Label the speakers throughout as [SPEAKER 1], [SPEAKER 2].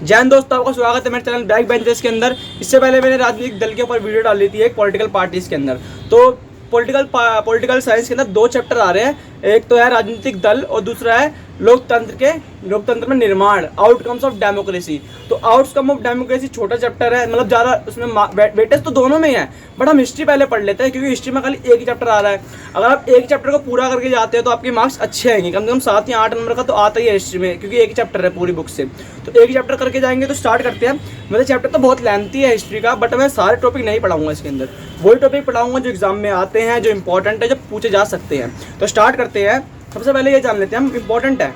[SPEAKER 1] जैन दोस्तों, आपका स्वागत है मेरे चैनल बैक बेंचर्स के अंदर। इससे पहले मैंने राजनीतिक दल के ऊपर वीडियो डाली थी एक पॉलिटिकल पार्टीज के अंदर। तो पॉलिटिकल साइंस के अंदर दो चैप्टर आ रहे हैं, एक तो है राजनीतिक दल और दूसरा है लोकतंत्र में निर्माण, आउटकम्स ऑफ डेमोक्रेसी। तो आउटकम ऑफ डेमोक्रेसी छोटा चैप्टर है, मतलब ज़्यादा उसमें वेटेज तो दोनों में ही है, बट हम हिस्ट्री पहले पढ़ लेते हैं क्योंकि हिस्ट्री में खाली एक ही चैप्टर आ रहा है। अगर आप एक चैप्टर को पूरा करके जाते हो तो आपके मार्क्स अच्छे आएंगे, कम से कम 7 या 8 नंबर का तो आता ही है हिस्ट्री में, क्योंकि एक ही चैप्टर है पूरी बुक से। तो एक ही चैप्टर करके जाएंगे। तो स्टार्ट करते हैं। मेरा चैप्टर तो बहुत लेंथी है हिस्ट्री का, बट मैं सारे टॉपिक नहीं पढ़ाऊंगा इसके अंदर, वही टॉपिक पढ़ाऊंगा जो एग्जाम में आते हैं, जो इंपॉर्टेंट है, जो पूछे जा सकते हैं। तो स्टार्ट करते हैं। सबसे पहले ये जान लेते हैं हम, इंपॉर्टेंट है।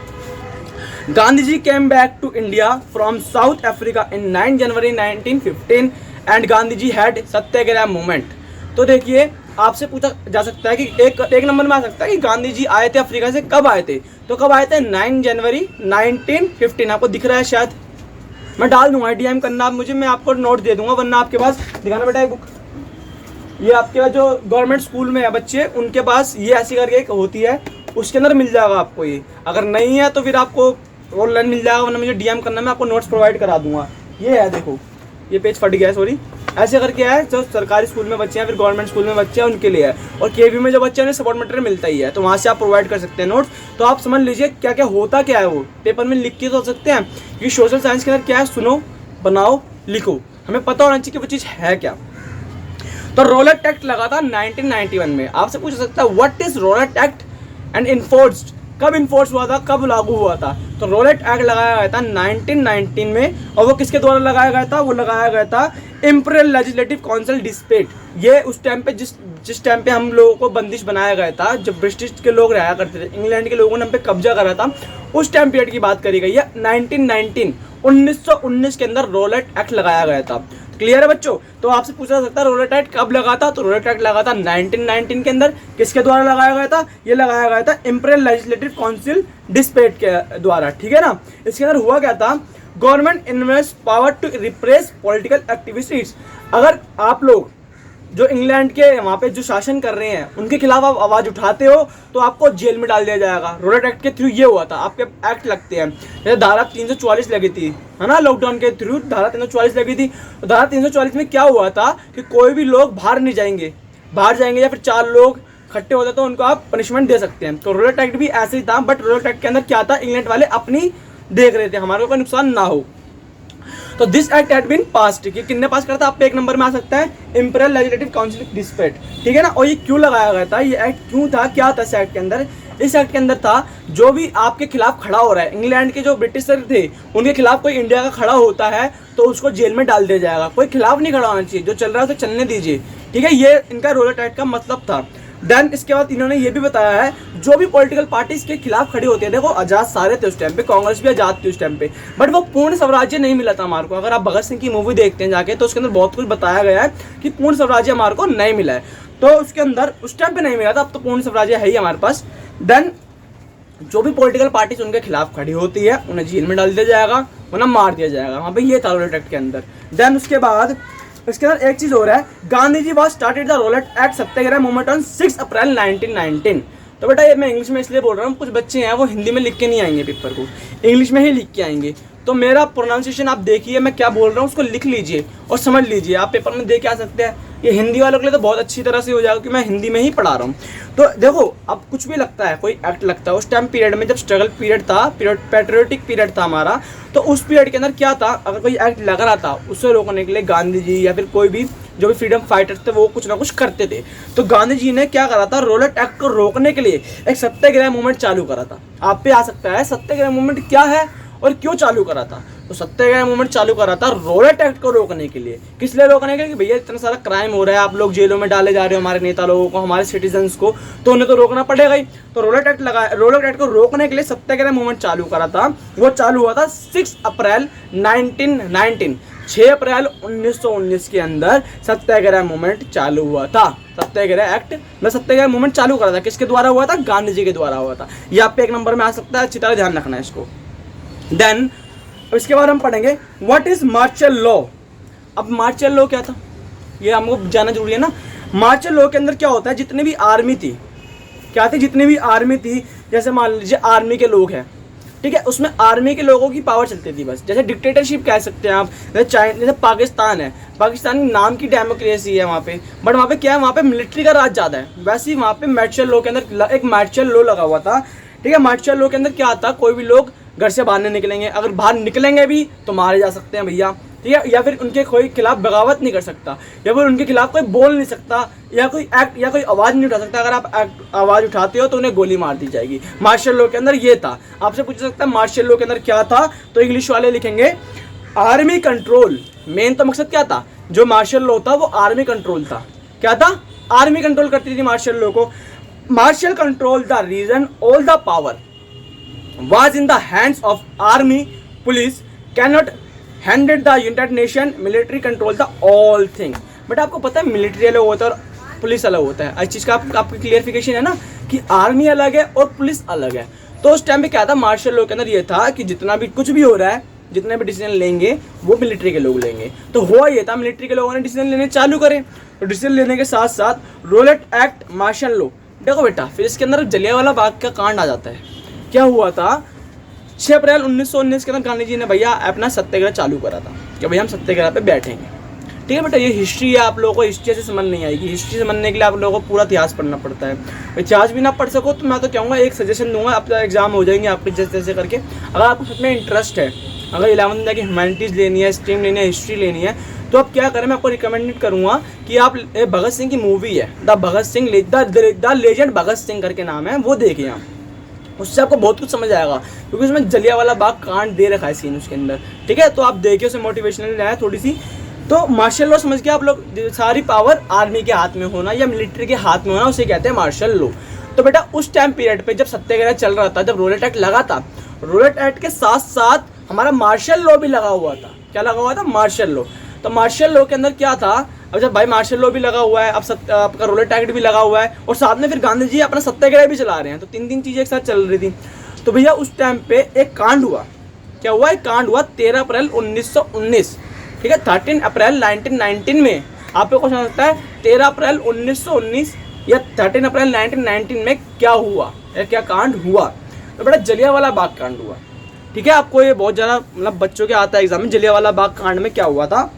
[SPEAKER 1] Gandhi ji came back to India from South Africa in 9 January 1915 and Gandhi ji had satyagraha movement. तो देखिए, आपसे पूछा जा सकता है कि एक नंबर में आ सकता है कि गांधी जी आए थे अफ्रीका से, कब आए थे? तो कब आए थे? 9 जनवरी 1915। आपको दिख रहा है शायद, मैं डाल दूंगा, डीएम करना आप मुझे, मैं आपको नोट दे दूंगा, वरना आपके पास दिखाना बेटा एक बुक। ये आपके पास जो गवर्नमेंट स्कूल में है बच्चे, उनके पास ये ऐसी करके एक होती है, उसके अंदर मिल जाएगा आपको ये। अगर नहीं है तो फिर आपको ऑनलाइन मिल जाएगा, वरना मुझे डीएम करना, मैं आपको नोट्स प्रोवाइड करा दूंगा। ये है, देखो ये पेज फट गया है, सॉरी। ऐसे करके है, जो सरकारी स्कूल में बच्चे हैं, फिर गवर्नमेंट स्कूल में बच्चे हैं, उनके लिए है। और केवी में जो बच्चे हैं उन्हें सपोर्ट मटेरियल मिलता ही है, तो वहाँ से आप प्रोवाइड कर सकते हैं नोट्स। तो आप समझ लीजिए क्या क्या होता क्या है, वो पेपर में लिख के तो सकते हैं। क्योंकि सोशल साइंस के अंदर क्या है, सुनो, बनाओ, लिखो, हमें पता होना चाहिए कि वो चीज़ है क्या। तो रॉलेट एक्ट लगा था 1991 में। आपसे पूछ सकता है what is Rowlatt act and enforced, कब इन्फोर्स हुआ था, कब लागू हुआ था? तो रॉलेट एक्ट लगाया गया था 1919 में। और वो किसके द्वारा लगाया गया था? वो लगाया गया था इंपीरियल लेजिस्लेटिव काउंसिल डिस्पेट। ये उस टाइम पे जिस टाइम पे हम लोगों को बंदिश बनाया गया था, जब ब्रिटिश के लोग रहा करते थे, इंग्लैंड के लोगों ने हम पे कब्जा करा था, उस टाइम पीरियड की बात करी गई है। 1919 के अंदर रॉलेट एक्ट लगाया गया था। क्लियर है बच्चों? तो आपसे पूछा जा सकता है रॉलेट एक्ट कब लगा था? तो रॉलेट एक्ट लगा था 1919 के अंदर। किसके द्वारा लगाया गया था? ये लगाया गया था इंपीरियल लेजिस्लेटिव काउंसिल डिस्पेट के द्वारा, ठीक है ना। इसके अंदर हुआ क्या था? Government invest power to repress political activities. अगर आप लोग जो इंग्लैंड के वहाँ पे जो शासन कर रहे हैं उनके खिलाफ आप आवाज उठाते हो तो आपको जेल में डाल दिया जाएगा। रॉलेट एक्ट के थ्रू ये हुआ था। आपके एक्ट लगते हैं, जैसे धारा 344 लगी थी, है ना, लॉकडाउन के थ्रू धारा 344 लगी थी। तो धारा 344 में क्या हुआ था कि कोई भी लोग बाहर नहीं जाएंगे, बाहर जाएंगे या फिर 4 लोग इकट्ठे होते तो उनको आप पनिशमेंट दे सकते हैं। तो रॉलेट एक्ट भी ऐसे ही था, बट रॉलेट एक्ट के अंदर क्या था, इंग्लैंड वाले अपनी देख रहे थे, हमारे को कोई नुकसान ना हो। तो this act had been passed, कि किसने पास करा था? आप पे एक नंबर में आ सकता है इंपीरियल लेजिस्लेटिव काउंसिल डिस्पेट, ठीक है ना। और ये क्यों लगाया गया था? ये एक्ट क्यों था, क्या था इस एक्ट के अंदर? इस एक्ट के अंदर था, जो भी आपके खिलाफ खड़ा हो रहा है, इंग्लैंड के जो ब्रिटिशर थे उनके खिलाफ कोई इंडिया का खड़ा होता है तो उसको जेल में डाल दिया जाएगा। कोई खिलाफ नहीं खड़ा होना चाहिए, जो चल रहा है तो चलने दीजिए, ठीक है। ये इनका रॉलेट एक्ट का मतलब था। देन इसके बाद इन्होंने ये भी बताया है, जो भी पॉलिटिकल पार्टीज के खिलाफ खड़ी होती है, देखो आजाद सारे थे उस टाइम पे, कांग्रेस भी आजाद थी उस टाइम पे, बट वो पूर्ण स्वराज्य नहीं मिला था हमारे को। अगर आप भगत सिंह की मूवी देखते हैं जाके, तो उसके अंदर बहुत कुछ बताया गया है कि पूर्ण स्वराज्य हमारे को नहीं मिला है। तो उसके अंदर उस टाइम पे नहीं मिला था, अब तो पूर्ण स्वराज्य है ही हमारे पास। देन जो भी पॉलिटिकल पार्टीज उनके खिलाफ खड़ी होती है उन्हें जेल में डाल दिया जाएगा, वरना मार दिया जाएगा। वहाँ पे ये था रॉलेट एक्ट के अंदर। देन उसके बाद इसके अंदर एक चीज हो रहा है, Gandhi ji was started the Rowlatt Act satyagraha movement on 6 April 1919। तो बेटा ये मैं इंग्लिश में इसलिए बोल रहा हूँ, कुछ बच्चे हैं वो हिंदी में लिख के नहीं आएंगे पेपर को, इंग्लिश में ही लिख के आएंगे। तो मेरा प्रोनाउंसिएशन आप देखिए, मैं क्या बोल रहा हूँ उसको लिख लीजिए और समझ लीजिए, आप पेपर में दे के आ सकते हैं। ये हिंदी वालों के लिए तो बहुत अच्छी तरह से हो जाएगा कि मैं हिंदी में ही पढ़ा रहा हूँ। तो देखो, अब कुछ भी लगता है, कोई एक्ट लगता है, उस टाइम पीरियड में जब स्ट्रगल पीरियड था, पैट्रियोटिक पीरियड था हमारा, तो उस पीरियड के अंदर क्या था, अगर कोई एक्ट लग रहा था उससे रोकने के लिए गांधी जी या फिर कोई भी जो भी फ्रीडम फाइटर्स थे वो कुछ ना कुछ करते थे। तो गांधी जी ने क्या करा था, रॉलेट एक्ट को रोकने के लिए एक सत्याग्रह मूवमेंट चालू करा था। आप पे आ सकता है सत्याग्रह मूवमेंट क्या है और क्यों चालू करा था। तो सत्याग्रह मूवमेंट चालू करा था रॉलेट एक्ट को रोकने के लिए। किस लिए रोकने के लिए? कि भैया इतना सारा क्राइम हो रहा है, आप लोग जेलों में डाले जा रहे हो हमारे नेता लोगों को, हमारे सिटीजन्स को, तो उन्हें तो रोकना पड़ेगा ही। तो रॉलेट एक्ट को रोकने के लिए सत्याग्रह मूवमेंट चालू करा था। वो चालू हुआ था 6 अप्रैल 1919, 6 अप्रैल 1919 के अंदर सत्याग्रह मूवमेंट चालू हुआ था। सत्याग्रह एक्ट में सत्याग्रह मूवमेंट चालू करा था, किसके द्वारा हुआ था? गांधी जी के द्वारा हुआ था। ये आप पे एक नंबर में आ सकता है, अच्छी तरह ध्यान रखना है इसको। देन इसके बाद हम पढ़ेंगे व्हाट इज मार्शल लॉ। अब मार्शल लॉ क्या था ये हमको जानना जरूरी है ना। मार्शल लॉ के अंदर क्या होता है, जितनी भी आर्मी थी, क्या थी, जितनी भी आर्मी थी, जैसे मान लीजिए आर्मी के लोग हैं, ठीक है, उसमें आर्मी के लोगों की पावर चलती थी बस, जैसे डिक्टेटरशिप कह सकते हैं आप, जैसे पाकिस्तान है, पाकिस्तान नाम की डेमोक्रेसी है वहाँ पे, बट वहाँ पे क्या है, वहाँ पे मिलिट्री का राज ज़्यादा है। वैसे ही वहाँ पे मार्शल लॉ के अंदर एक मार्शल लॉ लगा हुआ था, ठीक है। मार्शल लॉ के अंदर क्या आता, कोई भी लोग घर से बाहर नहीं निकलेंगे, अगर बाहर निकलेंगे भी तो मारे जा सकते हैं भैया, ठीक है, या फिर उनके कोई खिलाफ बगावत नहीं कर सकता, या फिर उनके खिलाफ कोई बोल नहीं सकता, या कोई एक्ट या कोई आवाज़ नहीं उठा सकता। अगर आप आवाज़ उठाते हो तो उन्हें गोली मार दी जाएगी। मार्शल लॉ के अंदर ये था। आपसे पूछ सकता है मार्शल लॉ के अंदर क्या था, तो इंग्लिश वाले लिखेंगे आर्मी कंट्रोल। मेन तो मकसद क्या था, जो मार्शल लॉ था वो आर्मी कंट्रोल था। क्या था, आर्मी कंट्रोल करती थी मार्शल लॉ को। Martial control the region, all the power was in the hands of army, police cannot handle the United Nation, military control the all thing। But आपको पता है military अलग होता है और पुलिस अलग होता है। इस चीज़ का आपकी क्लियरिफिकेशन है ना कि आर्मी अलग है और पुलिस अलग है। तो उस टाइम पे क्या था, मार्शल लॉ के अंदर ये था कि जितना भी कुछ भी हो रहा है, जितने भी डिसीजन लेंगे वो मिलिट्री के लोग लेंगे। तो हुआ ये था, मिलिट्री के लोगों ने डिसीजन लेने चालू करे। तो डिसीजन लेने के साथ साथ रोलेट एक्ट, मार्शल लॉ। देखो बेटा, फिर इसके अंदर जलियांवाला बाग का कांड आ जाता है। क्या हुआ था, 6 अप्रैल 1919 के अंदर गांधी जी ने भैया अपना सत्याग्रह चालू करा था कि भैया हम सत्याग्रह पे बैठेंगे। ठीक है बेटा, ये हिस्ट्री है, आप लोगों को हिस्ट्री से समझ नहीं आएगी। हिस्ट्री समझने के लिए आप लोगों को पूरा इतिहास पढ़ना पड़ता है। इतिहास भी ना पढ़ सको तो मैं तो कहूँगा एक सजेशन दूंगा, आप एग्जाम हो जाएंगे आपके जैसे जैसे करके। अगर आपको सच में इंटरेस्ट है, अगर 11th जाके ह्यूमैनिटीज़ लेनी है, स्ट्रीम लेनी है, हिस्ट्री लेनी है, तो आप क्या करें, मैं आपको रिकमेंडेड करूँगा कि आप भगत सिंह की मूवी है द लेजेंड भगत सिंह करके नाम है, वो देखिए आप। उससे आपको बहुत कुछ समझ आएगा, क्योंकि उसमें जलियांवाला बाग कांड दे रखा है सीन उसके अंदर। ठीक है, तो आप देखिए, उसे मोटिवेशनल है थोड़ी सी। तो मार्शल लॉ समझ के आप लोग, सारी पावर आर्मी के हाथ में होना या मिलिट्री के हाथ में होना, उसे कहते हैं मार्शल लॉ। तो बेटा उस टाइम पीरियड पे जब सत्याग्रह चल रहा था, जब रोलेट एक्ट लगा था, रोलेट एक्ट के साथ साथ हमारा मार्शल लॉ भी लगा हुआ था। क्या लगा हुआ था, मार्शल लॉ। तो मार्शल लॉ के अंदर क्या था, अब जब भाई मार्शल लॉ भी लगा हुआ है, अब आपका रोलेट एक्ट भी लगा हुआ है, और साथ में फिर गांधी जी अपना सत्याग्रह भी चला रहे हैं, तो तीन चीजें एक साथ चल रही थी। तो भैया उस टाइम पे एक कांड हुआ। क्या हुआ, एक कांड हुआ 13 अप्रैल 1919। ठीक है, 13 अप्रैल 1919 में आपको क्वेश्चन आ सकता है 13 अप्रैल 1919 या 13 अप्रैल 1919 में क्या हुआ या क्या कांड हुआ। तो बेटा जलियांवाला बाग कांड हुआ। ठीक है, आपको ये बहुत ज़्यादा मतलब बच्चों के आता है एग्जाम में, जलियांवाला बाग कांड में क्या हुआ था।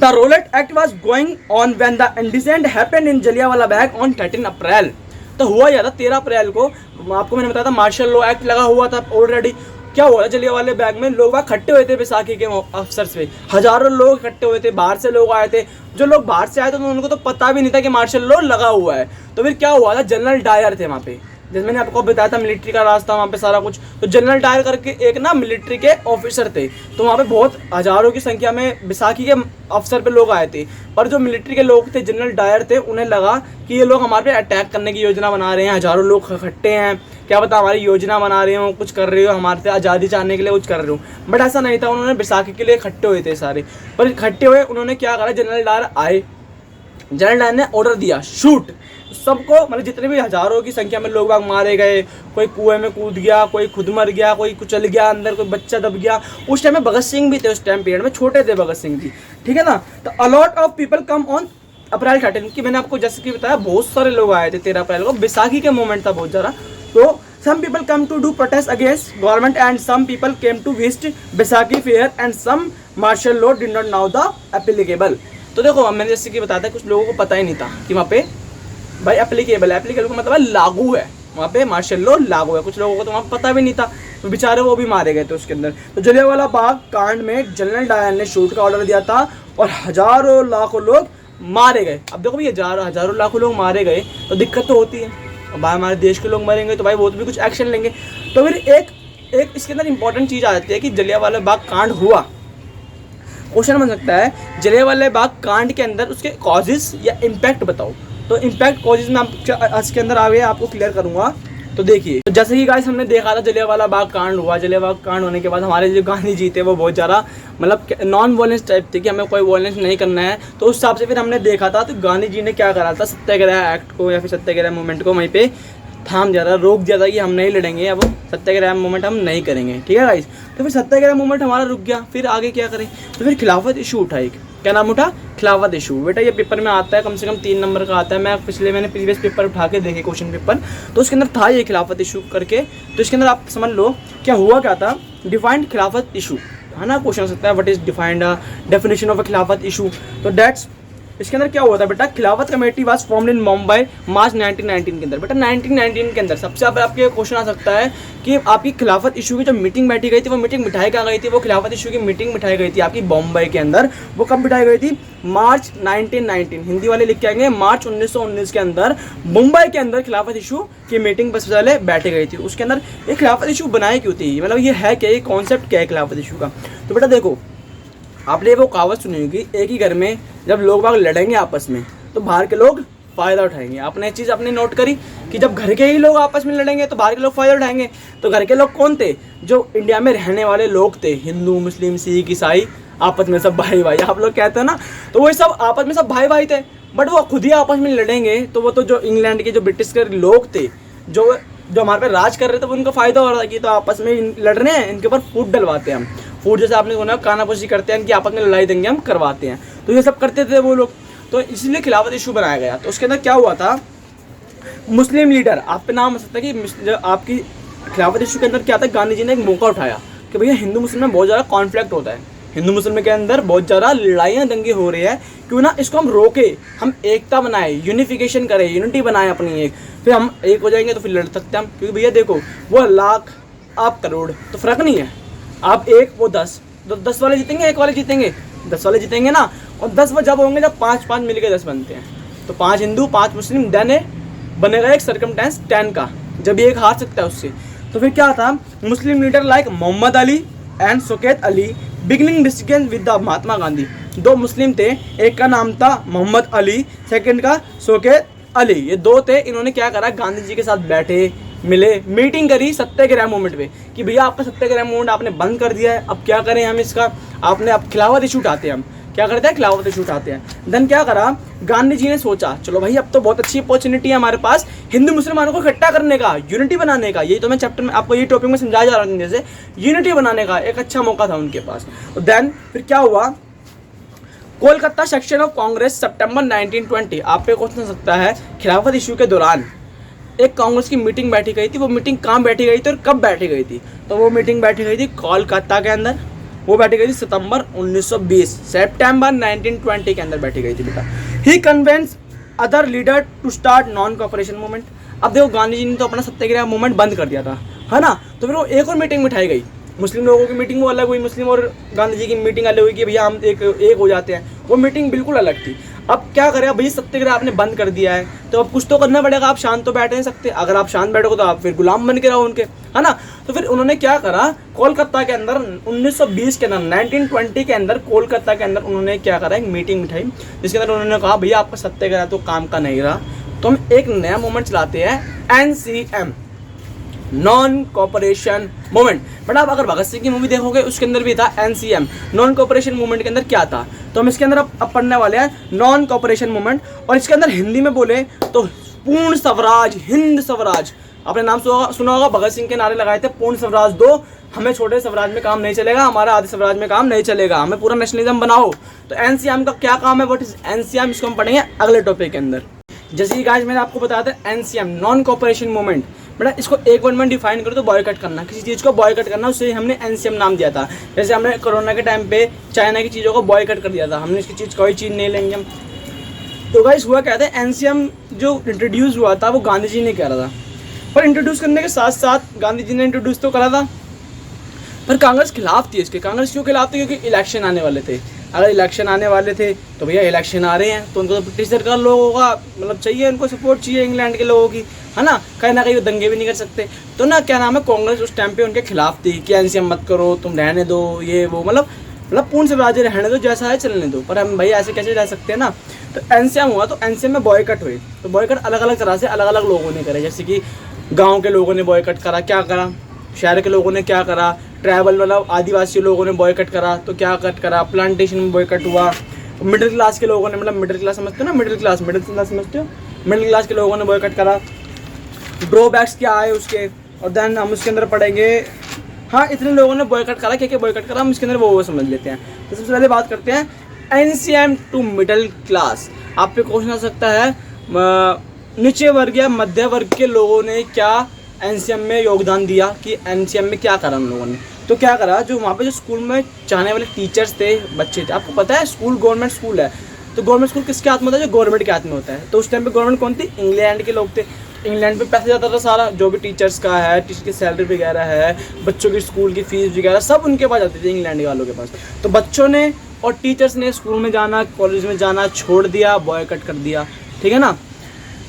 [SPEAKER 1] The Rowlatt Act was going on when the incident happened in Jallianwala Bagh on 13 अप्रैल। तो हुआ यह था 13 अप्रैल को, आपको मैंने बताया था मार्शल लॉ एक्ट लगा हुआ था ऑलरेडी। क्या हुआ था, जलियांवाला बाग में लोग वहाँ इकट्ठे हुए थे बैसाखी के अवसर से, हजारों लोग इकट्ठे हुए थे, बाहर से लोग आए थे। जो लोग बाहर से आए थे तो उनको तो पता भी नहीं था कि मार्शल लॉ लगा हुआ है। तो फिर क्या हुआ था, जनरल डायर थे वहाँ पे, जैसे मैंने आपको बताया था मिलिट्री का राज था वहाँ पे सारा कुछ। तो जनरल डायर करके एक ना मिलिट्री के ऑफिसर थे, तो वहाँ पे बहुत हजारों की संख्या में बैसाखी के अवसर पे लोग आए थे। पर जो मिलिट्री के लोग थे, जनरल डायर थे, उन्हें लगा कि ये लोग हमारे पे अटैक करने की योजना बना रहे हैं, हजारों लोग इकट्ठे हैं, क्या पता हमारी योजना बना रहे हो, कुछ कर रहे हो, हमारे से आज़ादी चाहने के लिए कुछ कर रहे हो। बट ऐसा नहीं था, उन्होंने बैसाखी के लिए इकट्ठे हुए थे सारे। पर इकट्ठे हुए उन्होंने क्या करा, जनरल डायर आए, जनरल डायर ने ऑर्डर दिया शूट सबको, मतलब जितने भी हजारों की संख्या में लोग बाग मारे गए। कोई कुएं में कूद गया, कोई खुद मर गया, कोई कुचल गया अंदर, कोई बच्चा दब गया। उस टाइम में भगत सिंह भी थे, उस टाइम पीरियड में छोटे थे भगत सिंह जी। ठीक है ना। तो a lot of people come on April 13 की, मैंने आपको जैसे कि बताया बहुत सारे लोग आए थे 13 अप्रैल को, बैसाखी के मोमेंट था बहुत ज़्यादा। तो some people come to do protest against government and some people came to visit Baisakhi fair and some martial law did not know the applicable। तो देखो मैंने जैसे कि बताया था, कुछ लोगों को पता ही नहीं था कि वहाँ पे भाई एप्लीकेबल का मतलब है लागू है, वहाँ पे मार्शल लॉ लागू है। कुछ लोगों को तो वहाँ पता भी नहीं था, तो बेचारे वो भी मारे गए थे उसके अंदर। तो जलियांवाला बाग कांड में जनरल डायर ने शूट का ऑर्डर दिया था और हजारों लाखों लोग मारे गए। अब देखो भैया हजारों लाखों लोग मारे गए तो दिक्कत तो होती है, भाई हमारे देश के लोग मरेंगे तो भाई वो तो भी कुछ एक्शन लेंगे। तो फिर एक इसके अंदर इंपॉर्टेंट चीज़ आ जाती है कि जलियांवाला बाग कांड हुआ। क्वेश्चन बन सकता है जलियांवाला बाग कांड के अंदर उसके कॉजेज या इम्पैक्ट बताओ। तो इम्पैक्ट कॉजेज में आज के अंदर आगे आपको क्लियर करूँगा। तो देखिए, तो जैसे कि गाइस हमने देखा था जलियांवाला बाग कांड हुआ। जलियांवाला बाग कांड होने के बाद हमारे जो गांधी जी थे वो बहुत ज़्यादा मतलब नॉन वॉयलेंस टाइप थे कि हमें कोई वॉयलेंस नहीं करना है। तो उस हिसाब से फिर हमने देखा था तो गांधी जी ने क्या करा था, सत्याग्रह एक्ट को या फिर सत्याग्रह मूवमेंट को वहीं पे थाम दिया था, रोक दिया था कि हम नहीं लड़ेंगे, अब सत्याग्रह मूवमेंट हम नहीं करेंगे, ठीक है गाइस। तो फिर सत्याग्रह मूवमेंट हमारा रुक गया, फिर आगे क्या करें, तो फिर खिलाफत इशू उठा एक, क्या नाम उठा, खिलाफत इशू। बेटा ये पेपर में आता है, कम से कम 3 नंबर का आता है, मैंने प्रीवियस पेपर उठा के देखे क्वेश्चन पेपर, तो उसके अंदर था ये खिलाफत इशू करके। तो इसके अंदर आप समझ लो क्या हुआ क्या था, डिफाइंड खिलाफत इशू, है ना, क्वेश्चन हो सकता है, what is defined definition of a खिलाफत इशू। तो दैट्स इसके अंदर क्या हुआ था बेटा, Khilafat committee was formed in Mumbai March 1919 के अंदर। बेटा 1919 के अंदर सबसे ज़्यादा आपके क्वेश्चन आ सकता है कि आपकी खिलाफत इशू की जो मीटिंग बैठी गई थी, वो मीटिंग बिठाई कहाँ गई थी, वो खिलाफत इशू की मीटिंग बिठाई गई थी आपकी बॉम्बे के अंदर। वो कब बिठाई गई थी, मार्च 1919, हिंदी वाले लिख के आएंगे मार्च 1919 के अंदर मुंबई के अंदर खिलाफत इशू की मीटिंग बस पहले बैठी गई थी। उसके अंदर ये खिलाफत इशू बनाए क्यों थी, मतलब ये है क्या, ये कॉन्सेप्ट क्या है खिलाफत इशू का। तो बेटा देखो, आपने वो कहावत सुनी होगी, एक ही घर में जब लोग बाग लड़ेंगे आपस में तो बाहर के लोग फ़ायदा उठाएंगे। आपने एक चीज़ अपनी नोट करी कि जब घर के ही लोग आपस में लड़ेंगे तो बाहर के लोग फ़ायदा उठाएंगे। तो घर के लोग कौन थे, जो इंडिया में रहने वाले लोग थे, हिंदू मुस्लिम सिख ईसाई, आपस में सब भाई भाई आप लोग कहते हैं ना, तो वो सब आपस में सब भाई भाई थे। बट वो खुद ही आपस में लड़ेंगे तो वो तो जो इंग्लैंड के जो ब्रिटिश के लोग थे, जो हमारे पे राज कर रहे थे, वो उनका फ़ायदा हो रहा था कि तो आपस में लड़ रहे हैं, इनके ऊपर फूट डलवाते हैं हम, फूट जैसे आपने सुना कानाफूसी करते हैं कि आपस में लड़ाई दंगे हम करवाते हैं, तो ये सब करते थे वो लोग। तो इसलिए खिलाफत इशू बनाया गया। तो उसके अंदर क्या हुआ था, मुस्लिम लीडर, आप पे नाम हो सकता है कि आपकी खिलाफत इशू के अंदर क्या था, गांधी जी ने एक मौका उठाया कि भैया हिंदू मुस्लिम में बहुत ज़्यादा कॉन्फ्लिक्ट होता है, हिंदू मुस्लिम के अंदर बहुत ज़्यादा लड़ाइयाँ दंगे हो रही है, क्यों ना इसको हम रोके, हम एकता बनाए, यूनिफिकेशन करें, यूनिटी बनाए अपनी एक, फिर हम एक हो जाएंगे तो फिर लड़ सकते हैं हम। क्योंकि भैया देखो, वो लाख आप करोड़ तो फ़र्क नहीं है, आप एक वो 10, तो 10 वाले जीतेंगे, एक वाले जीतेंगे, 10 वाले जीतेंगे ना। और 10 वो जब होंगे जब 5-5 मिलकर 10 बनते हैं, तो 5 हिंदू 5 मुस्लिम देन बनेगा एक सर्कमटेंस 10 का, जब एक हार सकता है उससे। तो फिर क्या था, Muslim leader like Mohammad Ali and Shaukat Ali beginning discussion with the Mahatma Gandhi. 2 मुस्लिम थे, एक का नाम था मोहम्मद अली, सेकंड का शौकत अली, ये 2 थे। इन्होंने क्या करा, गांधी जी के साथ बैठे, मिले, मीटिंग करी सत्याग्रह मूवमेंट पे कि भैया आपका सत्याग्रह मूवमेंट आपने बंद कर दिया है, अब क्या करें हम इसका, आपने अब खिलाफत इशू उठाते हैं, हम क्या करते हैं, खिलाफत इशू उठाते हैं। देन क्या करा, गांधी जी ने सोचा चलो भाई अब तो बहुत अच्छी अपॉर्चुनिटी है हमारे पास हिंदू मुसलमानों को इकट्ठा करने का, यूनिटी बनाने का, यही तो मैं चैप्टर में आपको ये टॉपिक में समझाया जा रहा था, जैसे यूनिटी बनाने का एक अच्छा मौका था उनके पास। तो देन फिर क्या हुआ, कोलकाता सेक्शन ऑफ कांग्रेस सितंबर 1920, आप पे क्वेश्चन सकता है, खिलाफत इशू के दौरान एक कांग्रेस की मीटिंग बैठी गई थी। वो मीटिंग कहाँ बैठी गई थी और कब बैठी गई थी, तो वो मीटिंग बैठी गई थी कोलकाता के अंदर, वो बैठी गई थी सितंबर 1920, सितंबर 1920 के अंदर बैठी गई थी बेटा। He convince other leader to start non cooperation movement. अब देखो गांधी जी ने तो अपना सत्याग्रह मूवमेंट बंद कर दिया था, है ना, तो फिर वो एक और मीटिंग बिठाई गई, मुस्लिम लोगों की मीटिंग वो अलग हुई, मुस्लिम और गांधी जी की मीटिंग अलग हुई कि भैया हम एक हो जाते हैं, वो मीटिंग बिल्कुल अलग थी। अब क्या करें, भैया सत्याग्रह आपने बंद कर दिया है तो अब कुछ तो करना पड़ेगा, आप शांत तो बैठ नहीं सकते, अगर आप शांत बैठोगे तो आप फिर गुलाम बन के रहो उनके, है ना। तो फिर उन्होंने क्या करा, कोलकाता के अंदर 1920 के अंदर 1920 के अंदर कोलकाता के अंदर उन्होंने क्या करा, एक मीटिंग बिठाई जिसके अंदर उन्होंने कहा भैया आपका सत्याग्रह तो काम का नहीं रहा, तो हम एक नया मूवमेंट चलाते हैं NCM, non cooperation movement. But आप अगर भगत सिंह की मूवी देखोगे उसके अंदर भी था NCM, नॉन कॉपरेशन मूवमेंट के अंदर क्या था, तो हम इसके अंदर अब पढ़ने वाले हैं नॉन कॉपरेशन मूवमेंट। और इसके अंदर हिंदी में बोले तो पूर्ण स्वराज, हिंद स्वराज, आपने नाम सुना होगा, भगत सिंह के नारे लगाए थे, पूर्ण स्वराज दो, हमें छोटे स्वराज में काम नहीं चलेगा, हमारा आधे स्वराज में काम नहीं चलेगा, हमें पूरा नेशनलिज्म बनाओ। तो NCM का क्या काम है, व्हाट इज NCM, इसको हम पढ़ेंगे अगले टॉपिक के अंदर। जैसे कि गाइस मैंने आपको बताया था NCM, नॉन कॉपरेशन मूवमेंट, बेटा इसको एक वर्ड में डिफाइन करो तो बॉयकट करना, किसी चीज़ को बॉयकट करना, उससे हमने NCM नाम दिया था। जैसे हमने कोरोना के टाइम पे चाइना की चीज़ों को बॉयकट कर दिया था, हमने इसकी चीज़ कोई चीज़ नहीं लेंगे हम। तो गाइस हुआ क्या था, NCM जो इंट्रोड्यूस हुआ था वो गांधी जी ने करा था, पर इंट्रोड्यूस करने के साथ साथ गांधी जी ने इंट्रोड्यूस तो करा था पर कांग्रेस खिलाफ थी इसके। कांग्रेस क्यों खिलाफ थी, क्योंकि इलेक्शन आने वाले थे। अगर इलेक्शन आने वाले थे तो भैया इलेक्शन आ रहे हैं तो उनको तो ब्रिटिश सरकार लोगों का मतलब चाहिए, उनको सपोर्ट चाहिए इंग्लैंड के लोगों की, है ना, कहीं ना कहीं वो दंगे भी नहीं कर सकते। तो ना क्या नाम है, कांग्रेस उस टाइम पे उनके खिलाफ थी कि NCM मत करो, तुम रहने दो, ये वो, मतलब पूर्ण स्वराज रहने दो, जैसा है चलने दो, पर हम भाई ऐसे कैसे रह सकते हैं ना। तो NCM हुआ, तो NCM में बॉयकट हुए, तो बॉयकट अलग अलग तरह से अलग अलग लोगों ने करे। जैसे कि गाँव के लोगों ने बॉयकट करा, क्या करा, शहर के लोगों ने क्या करा, ट्राइबल मतलब आदिवासी लोगों ने बॉयकट करा, तो क्या कट करा, प्लांटेशन में बॉयकट हुआ। मिडिल क्लास के लोगों ने, मतलब मिडिल क्लास समझते हो ना, मिडिल क्लास समझते हो, मिडिल क्लास के लोगों ने बॉयकट करा। ड्रॉबैक्स क्या आए उसके, और देन हम उसके अंदर पढ़ेंगे। हाँ, इतने लोगों ने बॉयकट करा, क्या क्या बॉयकट करा, हम इसके अंदर वो समझ लेते हैं। तो सबसे पहले बात करते हैं एनसीएम टू मिडिल क्लास। आप पे क्वेश्चन आ सकता है नीचे वर्ग या मध्य वर्ग के लोगों ने क्या एनसीएम में योगदान दिया, कि एनसीएम में क्या करा उन लोगों ने। तो क्या करा, जो वहाँ पे जो स्कूल में जाने वाले टीचर्स थे, बच्चे थे, आपको पता है स्कूल गवर्नमेंट स्कूल है, तो गवर्नमेंट स्कूल किसके हाथ में होता है, जो गवर्नमेंट के हाथ में होता है। तो उस टाइम पे गवर्नमेंट कौन थी, इंग्लैंड के लोग थे। इंग्लैंड पे पैसा जाता था सारा, जो भी टीचर्स का है, टीचर की सैलरी वगैरह है, बच्चों की स्कूल की फीस वगैरह सब उनके पास जाती थी, इंग्लैंड वालों के पास। तो बच्चों ने और टीचर्स ने स्कूल में जाना, कॉलेज में जाना छोड़ दिया, बॉयकट कर दिया, ठीक है ना।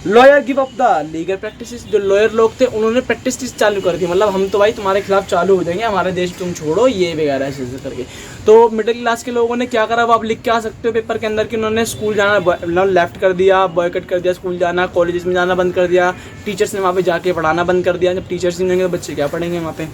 [SPEAKER 1] Lawyer give up the legal practices, जो लॉयर लोग थे उन्होंने प्रैक्टिस चालू कर दी, मतलब हम तो भाई तुम्हारे खिलाफ चालू हो जाएंगे, हमारे देश तुम छोड़ो, ये वगैरह ऐसे करके। तो मिडिल क्लास के लोगों ने क्या करा, वो आप लिख के आ सकते हो पेपर के अंदर कि उन्होंने स्कूल जाना लेफ्ट कर दिया, बॉयकट कर दिया, स्कूल जाना, कॉलेज में जाना बंद कर दिया, टीचर्स ने वहाँ पे जाके पढ़ाना बंद कर दिया। जब टीचर्स नहीं होंगे तो बच्चे क्या पढ़ेंगे वहाँ पे।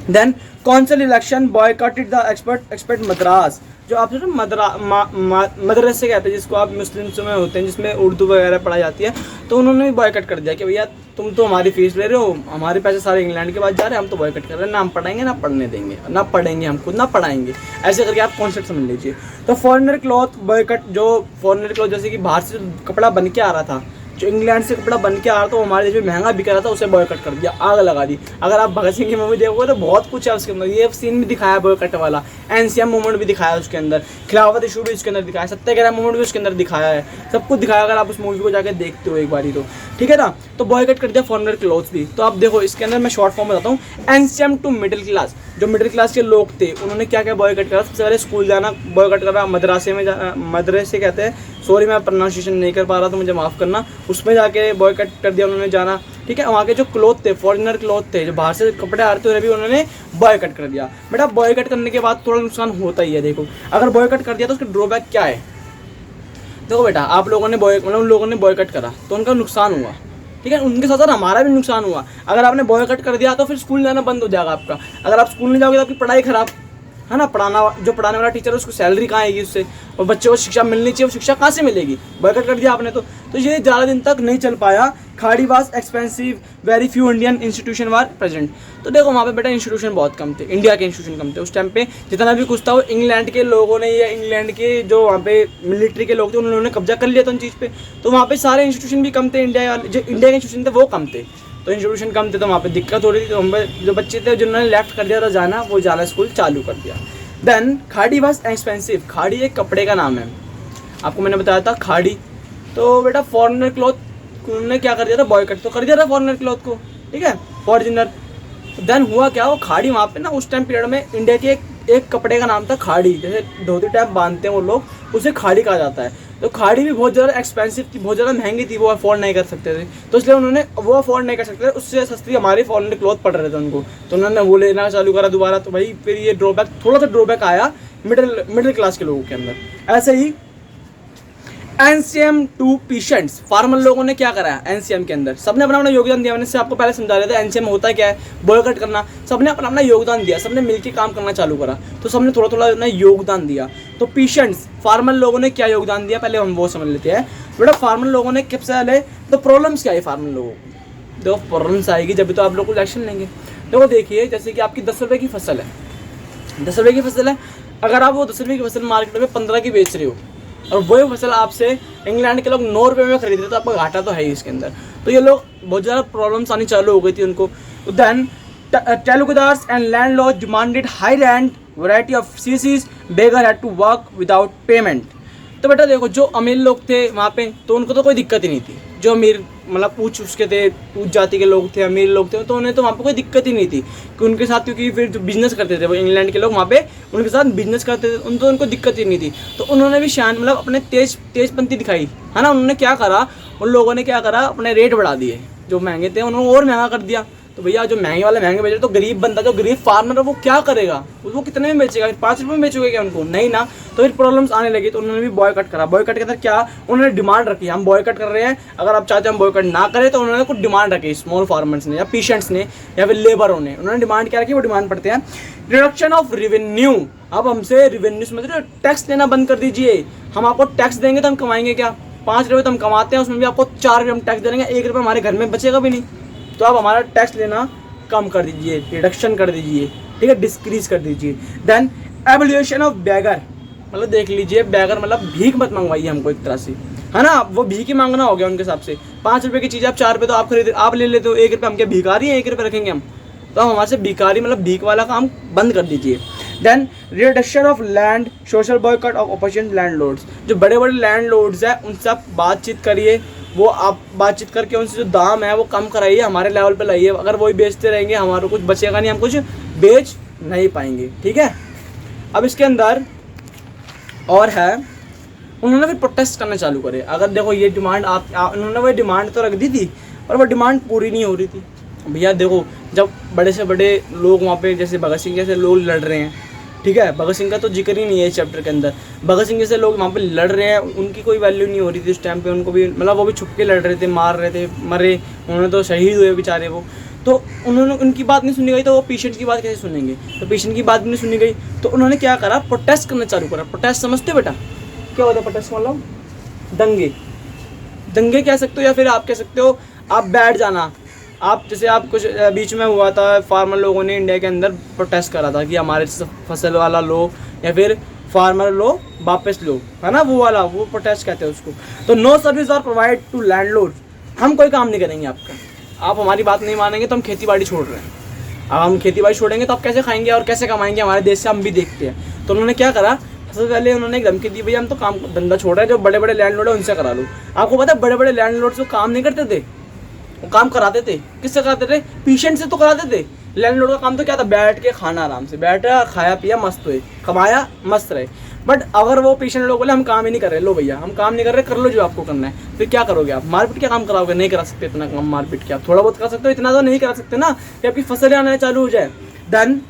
[SPEAKER 1] Then council election boycotted the expert Madras, जो आप जो मदरसे कहते हैं जिसको आप मुस्लिम्स में होते हैं, जिसमें उर्दू वगैरह पढ़ाई जाती है, तो उन्होंने भी बॉयकट कर दिया कि भैया तुम तो हमारी फीस ले रहे हो, हमारे पैसे सारे इंग्लैंड के पास जा रहे हैं, हम तो बॉयकट कर रहे हैं, ना हम पढ़ाएंगे ना पढ़ने देंगे, ना पढ़ेंगे हम खुद ना पढ़ाएंगे, ऐसे करके आप कॉन्सेप्ट समझ लीजिए। तो फॉरेनर क्लॉथ बॉयकट, जो फॉरेनर क्लॉथ जैसे कि बाहर से कपड़ा बन के आ रहा था, जो इंग्लैंड से कपड़ा बन के आ रहा था, वो हमारे देश में महंगा बिक रहा था, उसे बॉयकट कर दिया, आग लगा दी। अगर आप भगत सिंह की मूवी देखोगे तो बहुत कुछ है उसके अंदर, ये सीन भी दिखाया बॉयकट वाला, एनसीएम मूवमेंट भी दिखाया उसके अंदर, खिलाफत इशू भी उसके अंदर दिखाया, सत्याग्रह मूवमेंट भी उसके अंदर दिखाया है, सब कुछ दिखाया अगर आप उस मूवी को जाकर देखते हो एक बारी तो, ठीक है ना। तो बॉयकट कर दिया फॉरेनर क्लॉथ्स भी। तो आप देखो इसके अंदर मैं शॉर्ट फॉर्म बताता हूँ, एनसीएम टू मिडिल क्लास, जो मिडिल क्लास के लोग थे उन्होंने क्या क्या बॉयकट करा। सबसे पहले स्कूल जाना बॉयकट करा, मदरसे में मदरसे कहते हैं, सॉरी मैं प्रोनाउंसिएशन नहीं कर पा रहा तो मुझे माफ़ करना, उसमें जाके बॉयकट कर दिया उन्होंने जाना, ठीक है। वहाँ के जो क्लॉथ थे, फॉरेनर क्लॉथ थे, जो बाहर से कपड़े आ रहे थे, उन्हें भी उन्होंने बॉयकट कर दिया। बेटा बॉयकट करने के बाद थोड़ा नुकसान होता ही है। देखो अगर बॉयकट कर दिया तो उसका ड्रॉबैक क्या है। देखो बेटा, आप लोगों ने मतलब उन लोगों ने बॉयकट करा तो उनका नुकसान हुआ, ठीक है, उनके साथ साथ हमारा भी नुकसान हुआ। अगर आपने बॉयकट कर दिया तो फिर स्कूल जाना बंद हो जाएगा आपका। अगर आप स्कूल नहीं जाओगे तो आपकी पढ़ाई खराब है ना, जो पढ़ाने वाला टीचर है उसको सैलरी कहाँ आएगी उससे, और बच्चे को शिक्षा मिलनी चाहिए, वो शिक्षा कहाँ से मिलेगी, बॉयकट कर दिया आपने तो ये ज़्यादा दिन तक नहीं चल पाया। खाड़ी was expensive, very few Indian institution war present. तो देखो वहाँ पे बेटा इंस्टीट्यूशन बहुत कम थे, इंडिया के इंस्टीट्यूशन कम थे उस टाइम पे। जितना भी कुछ था वो इंग्लैंड के लोगों ने या इंग्लैंड के जो वहाँ पे मिलिट्री के लोग थे उन्होंने कब्जा कर लिया था उन चीज़ पे। तो वहाँ पे सारे इंस्टीट्यूशन भी कम थे, इंडिया वाले जो इंडिया के इंस्टीट्यूशन थे वो कम थे, तो इंस्टीट्यूशन कम थे तो वहाँ पे दिक्कत हो रही थी। तो हम जो बच्चे थे जिन्होंने लेफ्ट कर दिया था जाना, वो जाना स्कूल चालू कर दिया। देन खाड़ी वाज एक्सपेंसिव, खाड़ी एक कपड़े का नाम है, आपको मैंने बताया था खाड़ी। तो बेटा फॉरेनर क्लॉथ उन्होंने क्या कर दिया था, बॉयकट तो कर दिया था फॉरेनर क्लॉथ को, ठीक है, फॉर्जिनर। देन हुआ क्या, वो खाड़ी वहाँ पे ना उस टाइम पीरियड में इंडिया के एक कपड़े का नाम था खाड़ी, जैसे धोती टाइप बांधते हैं वो लोग, उसे खाड़ी कहा जाता है। तो खाड़ी भी बहुत ज़्यादा एक्सपेंसिव थी, बहुत ज़्यादा महंगी थी, वो अफोर्ड नहीं कर सकते थे, तो इसलिए उन्होंने वो अफोर्ड नहीं कर सकते थे, उससे सस्ती हमारे फॉरेनर क्लॉथ पड़ रहे थे उनको, तो उन्होंने वो लेना चालू करा दोबारा। तो भाई फिर ये ड्रॉबैक, थोड़ा सा ड्रॉबैक आया मिडिल क्लास के लोगों के अंदर। ऐसे ही एनसीएम टू पेशेंट्स, फार्मर लोगों ने क्या करा है एनसीएम के अंदर, सबने अपना अपना योगदान दिया। मैंने इससे आपको पहले समझा रहा था एनसीएम होता क्या है, बॉयकट करना। सबने अपना अपना योगदान दिया, सबने मिलकर काम करना चालू करा, तो सबने थोड़ा थोड़ा अपना योगदान दिया। तो पेशेंट्स फार्मर लोगों ने क्या योगदान दिया, पहले हम वो समझ लेते हैं। बेटा फार्मर लोगों ने सबसे पहले तो प्रॉब्लम्स क्या है फार्मर लोगों को, देखो प्रॉब्लम्स आएगी जब भी तो आप लोग को एक्शन लेंगे। देखो देखिए, जैसे कि आपकी 10 रुपये की फसल है, 10 रुपये की फसल है, अगर आप वो 10 रुपये की फसल मार्केट में 15 की बेच रहे हो और वही फसल आपसे इंग्लैंड के लोग 9 रुपये में खरीद रहे, तो आपका घाटा तो है ही इसके अंदर। तो ये लोग बहुत ज़्यादा प्रॉब्लम्स आनी चालू हो गई थी उनको। Then talukdars and landlord demanded high rent, variety of cesses, begar had to work without payment. तो बेटा देखो, जो अमीर लोग थे वहाँ पे तो उनको तो कोई दिक्कत ही नहीं थी, जो अमीर मतलब ऊँच उसके थे, ऊँच जाति के लोग थे, अमीर लोग थे, तो उन्हें तो वहाँ पे कोई दिक्कत ही नहीं थी कि उनके साथ, क्योंकि फिर जो बिजनेस करते थे वो इंग्लैंड के लोग वहाँ पे उनके साथ बिजनेस करते थे, उनको दिक्कत ही नहीं थी। तो उन्होंने भी शान मतलब अपने तेजपंथी दिखाई है ना। उन्होंने क्या करा, उन लोगों ने क्या करा, अपने रेट बढ़ा दिए, जो महंगे थे उन्होंने और महंगा कर दिया। तो भैया जो महंगे वाले महंगे बेच रहे, तो गरीब बंदा, जो गरीब फार्मर है वो क्या करेगा, वो कितने में बेचेगा, 5 रुपये में बेचोगे क्या उनको, नहीं ना। तो फिर प्रॉब्लम्स आने लगी, तो उन्होंने भी बॉयकट करा। बॉयकट के अंदर क्या, उन्होंने डिमांड रखी, हम बॉयकट कर रहे हैं, अगर आप चाहते हैं हम बॉयकट ना करें, तो उन्होंने कुछ डिमांड रखी स्मॉल फार्मर्स ने या पेशेंट्स ने या फिर लेबरों ने। उन्होंने डिमांड क्या रखी, वो डिमांड पढ़ते हैं, रिडक्शन ऑफ रेवेन्यू। अब हमसे रेवेन्यू से मतलब टैक्स देना बंद कर दीजिए, हम आपको टैक्स देंगे तो हम कमाएंगे क्या, 5 रुपये तो हम कमाते हैं, उसमें भी आपको 4 रुपये हम टैक्स दे देंगे, 1 रुपये हमारे घर में बचेगा भी नहीं, तो आप हमारा टैक्स लेना कम कर दीजिए, रिडक्शन कर दीजिए, ठीक है, डिस्क्रीज कर दीजिए। देन एवोल्यूशन ऑफ बैगर, मतलब देख लीजिए बैगर मतलब भीख मत मंगवाइए हमको एक तरह से, है ना, वो भीख ही मांगना हो गया उनके हिसाब से। 5 रुपये की चीज़ आप 4 रुपये तो आप खरीद आप ले लेते हो, 1 रुपये हम क्या भिखारी हैं 1 रुपये रखेंगे हम? तो हम हमारे से भिखारी मतलब भीख वाला काम बंद कर दीजिए। Then reduction of land, social boycott of opposition landlords, जो बड़े बड़े लैंडलॉर्ड्स हैं उनसे आप बातचीत करिए, वो आप बातचीत करके उनसे जो दाम है वो कम कराइए, हमारे लेवल पे लाइए। अगर वही बेचते रहेंगे हमारा कुछ बचेगा नहीं, हम कुछ बेच नहीं पाएंगे, ठीक है। अब इसके अंदर और है, उन्होंने फिर प्रोटेस्ट करना चालू करे। अगर देखो ये डिमांड उन्होंने वो डिमांड तो रख दी थी पर वो डिमांड पूरी नहीं हो रही थी। भैया देखो जब बड़े से बड़े लोग वहाँ पे जैसे भगत सिंह जैसे लोग लड़ रहे हैं, ठीक है, भगत सिंह का तो जिक्र ही नहीं है इस चैप्टर के अंदर, भगत सिंह जैसे लोग वहाँ पे लड़ रहे हैं, उनकी कोई वैल्यू नहीं हो रही थी उस टाइम पे, उनको भी मतलब वो भी छुप के लड़ रहे थे, मार रहे थे, मरे, उन्होंने तो शहीद हुए बेचारे वो, तो उन्होंने उनकी बात नहीं सुनी गई, तो वो पेशेंट की बात कैसे सुनेंगे? तो पेशेंट की बात भी नहीं सुनी गई, तो उन्होंने क्या करा, प्रोटेस्ट करना चालू करा। प्रोटेस्ट समझते हो बेटा क्या होता है प्रोटेस्ट? मतलब दंगे, दंगे कह सकते हो या फिर आप कह सकते हो आप बैठ जाना। आप जैसे आप कुछ बीच में हुआ था, फार्मर लोगों ने इंडिया के अंदर प्रोटेस्ट करा था कि हमारे फसल वाला लो या फिर फार्मर लो वापस लो, है ना, वो वाला, वो प्रोटेस्ट कहते हैं उसको। तो no service are provide to landlord, हम कोई काम नहीं करेंगे आपका, आप हमारी बात नहीं मानेंगे तो हम खेती बाड़ी छोड़ रहे हैं। अब हम खेती बाड़ी छोड़ेंगे तो आप कैसे खाएंगे और कैसे कमाएंगे? हमारे देश से हम भी देखते हैं। तो उन्होंने क्या करा, सबसे पहले उन्होंने एक धमकी दी, भैया हम तो काम धंधा छोड़ रहे हैं, जो बड़े बड़े लैंडलॉर्ड है उनसे करा लो। आपको पता है बड़े बड़े लैंडलॉर्ड से काम नहीं करते थे, वो काम कराते थे, किससे कराते थे? पेशेंट से तो कराते थे। लैंडलॉर्ड का काम तो क्या था, बैठ के खाना, आराम से बैठा, खाया पिया, मस्त हुए, कमाया, मस्त रहे। बट अगर वो पेशेंट लोग बोले हम काम ही नहीं कर रहे, लो भैया हम काम नहीं कर रहे, कर लो जो आपको करना है, फिर क्या करोगे आप? मारपीट क्या काम कराओगे? नहीं करा सकते इतना काम मारपीट के, आप थोड़ा बहुत कर सकते हो, इतना तो नहीं करा सकते ना कि आपकी फसल आना चालू हो जाए। देन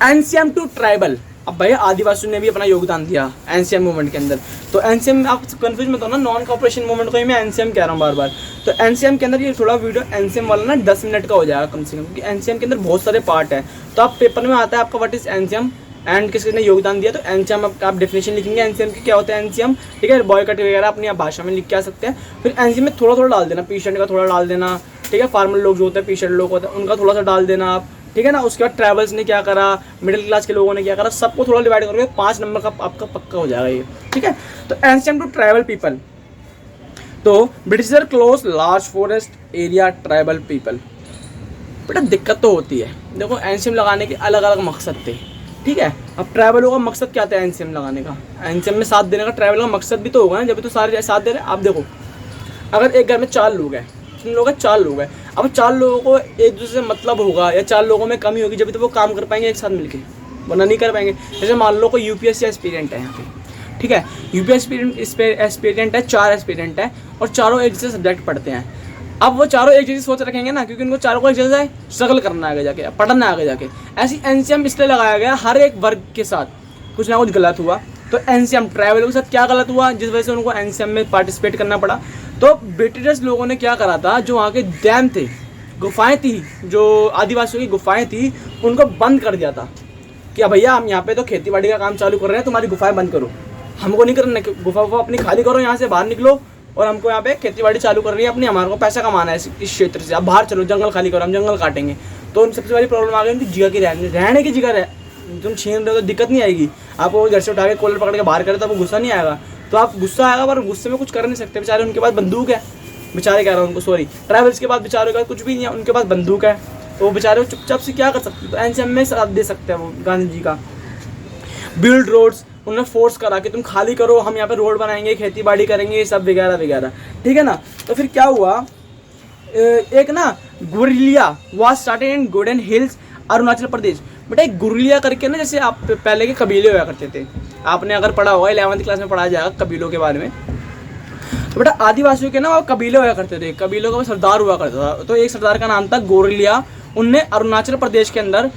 [SPEAKER 1] एनसीएम टू ट्राइबल, अब भैया आदिवासियों ने भी अपना योगदान दिया एनसीएम मूवमेंट के अंदर। तो एनसीएम आप कंफ्यूज मत हो ना, नॉन कॉपरेशन मूवमेंट को ही मैं एनसीएम कह रहा हूँ बार बार। तो एनसीएम के अंदर ये थोड़ा वीडियो एनसीएम वाला ना 10 मिनट का हो जाएगा कम से कम, क्योंकि एनसीएम के अंदर बहुत सारे पार्ट है। तो आप पेपर में आता है आपका व्हाट इज एनसीएम एंड किसने योगदान दिया, तो एनसीएम आप डेफिनेशन लिखेंगे एनसीएम की क्या होता है एनसीएम, ठीक है, बॉयकट वगैरह अपनी भाषा में लिख के आ सकते हैं। फिर एनसीएम में थोड़ा थोड़ा डाल देना, पेशेंट का थोड़ा डाल देना, ठीक है, फार्मर लोग जो होते हैं, पेशेंट लोग होते हैं, उनका थोड़ा सा डाल देना आप, ठीक है ना। उसके बाद ट्रैवल्स ने क्या करा, मिडिल क्लास के लोगों ने क्या करा, सबको थोड़ा डिवाइड करोगे 5 नंबर का आपका पक्का हो जाएगा ये, ठीक है। तो एनसीएम टू ट्राइबल पीपल, तो britisher close large forest area tribal people. बेटा दिक्कत तो होती है, देखो एनसीएम लगाने के अलग अलग मकसद थे, ठीक है। अब ट्राइबलों का मकसद क्या था एनसीएम लगाने का, एनसीएम में साथ देने का ट्राइबल का मकसद भी तो होगा ना, जब तो सारे साथ दे रहे हैं। आप देखो अगर एक घर में 4 लोग हैं, कितने लोग हैं, 4 लोग हैं, अब 4 लोगों को एक दूसरे से मतलब होगा या 4 लोगों में कमी होगी जब तो वो काम कर पाएंगे एक साथ मिलके, वरना नहीं कर पाएंगे। जैसे मान लो कोई यूपीएससी एस्पिरेंट है यहाँ पे, ठीक है, यूपीएससी एस्पिरेंट है, 4 एस्पिरेंट है और चारों एक जैसे सब्जेक्ट पढ़ते हैं। अब वो चारों एक जैसी सोच रखेंगे ना, क्योंकि उनको चारों को एक जैसा स्ट्रगल करना है आगे जाके, पढ़ना है आगे जाके। ऐसी एनसीएम इसलिए लगाया गया, हर एक वर्ग के साथ कुछ ना कुछ गलत हुआ, तो एनसीएम ट्राइबल के साथ क्या गलत हुआ जिस वजह से उनको एनसीएम में पार्टिसिपेट करना पड़ा। तो ब्रिटिशर्स लोगों ने क्या करा था, जो वहाँ के डैम थे, गुफाएं थी, जो आदिवासियों की गुफाएं थी, उनको बंद कर दिया था कि भैया हम यहाँ पे तो खेती बाड़ी का काम चालू कर रहे हैं, तुम्हारी गुफाएं बंद करो, हमको नहीं करना, गुफा अपनी खाली करो, यहाँ से बाहर निकलो और हमको यहाँ पे खेती बाड़ी चालू कर रही है अपनी, हमारे को पैसा कमाना है इस क्षेत्र से, आप बाहर चलो, जंगल खाली करो, हम जंगल काटेंगे। तो उन सबसे बड़ी प्रॉब्लम आ गई उनकी जगह की, रहने की जगह तुम छीन रहे हो तो दिक्कत नहीं आएगी, आपको घर से उठा के कॉलर पकड़ के बाहर करे तो आपको गुस्सा नहीं आएगा, तो आप गुस्सा आएगा पर गुस्से में कुछ कर नहीं सकते। बेचारे उनके पास बंदूक है, बेचारे कह रहा हूँ उनको, सॉरी, ट्राइबल्स के पास बेचारों के पास कुछ भी नहीं है, उनके पास बंदूक है, तो वो बेचारे चुपचाप से क्या कर सकते हैं, तो एनसीएम में साथ दे सकते हैं वो गांधी जी का। बिल्ड रोड्स, उन्होंने फोर्स करा कि तुम खाली करो, हम यहाँ पे रोड बनाएंगे, खेती बाड़ी करेंगे, ये सब वगैरह वगैरह, ठीक है ना। तो फिर क्या हुआ, एक ना guerrilla was started in golden hills Arunachal Pradesh. बेटा एक गुरिल्ला करके ना, जैसे आप पहले के कबीले हुआ करते थे, आपने अगर पढ़ा होगा 11वीं क्लास में पढ़ाया जाएगा कबीलों के बारे में। तो बेटा आदिवासियों के ना वो कबीले हुआ करते थे, कबीलों का सरदार हुआ करता था। तो एक सरदार का नाम था गुरिल्ला, उनने अरुणाचल प्रदेश के अंदर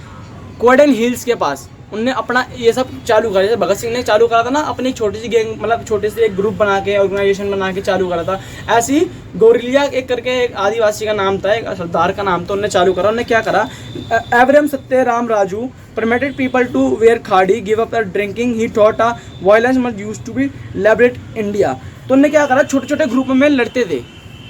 [SPEAKER 1] गोल्डन हिल्स के पास उनने अपना ये सब चालू करा। जैसे भगत सिंह ने चालू करा था ना अपनी छोटी सी गैंग, मतलब छोटे से एक ग्रुप बना के, ऑर्गेनाइजेशन बना के चालू करा था, ऐसी गोरिल्ला एक करके एक आदिवासी का नाम था, एक सरदार का नाम था, उन्होंने चालू करा। उन्होंने क्या करा, एवरेम Satyaram Raju permitted people to wear khadi, give up drinking, he thought a violence must use to be liberate India. तो उन्होंने क्या करा, छोटे छोटे ग्रुप में लड़ते थे,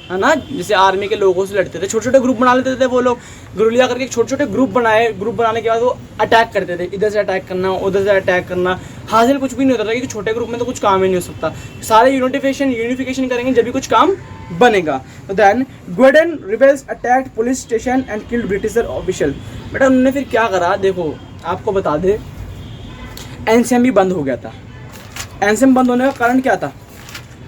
[SPEAKER 1] है ना, जैसे आर्मी के लोगों से लड़ते थे, छोटे छोटे ग्रुप बना लेते थे वो लोग, गुरिल्ला करके छोटे छोटे ग्रुप बनाए, ग्रुप बनाने के बाद वो अटैक करते थे, इधर से अटैक करना, उधर से अटैक करना, हासिल कुछ भी नहीं होता था, क्योंकि छोटे ग्रुप में तो कुछ काम ही नहीं हो सकता, सारे यूनिफिकेशन करेंगे जब भी कुछ काम बनेगा। तो then Gudem rebels attacked police station and killed Britisher official. बेटा उन्होंने फिर क्या करा, देखो आपको बता दे, एनसीएम भी बंद हो गया था। एनसीएम बंद होने का कारण क्या था,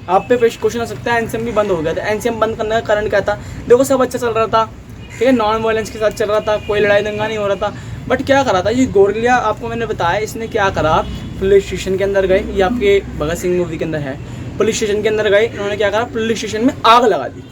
[SPEAKER 1] आप पे क्वेश्चन आ सकता है, एनसीएम भी बंद हो गया था, एनसीएम बंद करने का कारण क्या था। देखो सब अच्छा चल रहा था, ठीक है, नॉन वायलेंस के साथ चल रहा था, कोई लड़ाई दंगा नहीं हो रहा था, बट क्या करा था ये गोरिल्ला, आपको मैंने बताया इसने क्या करा, पुलिस स्टेशन के अंदर गए, ये आपके भगत सिंह मूवी के अंदर है, पुलिस स्टेशन के अंदर गए, इन्होंने क्या करा, पुलिस स्टेशन में आग लगा दी।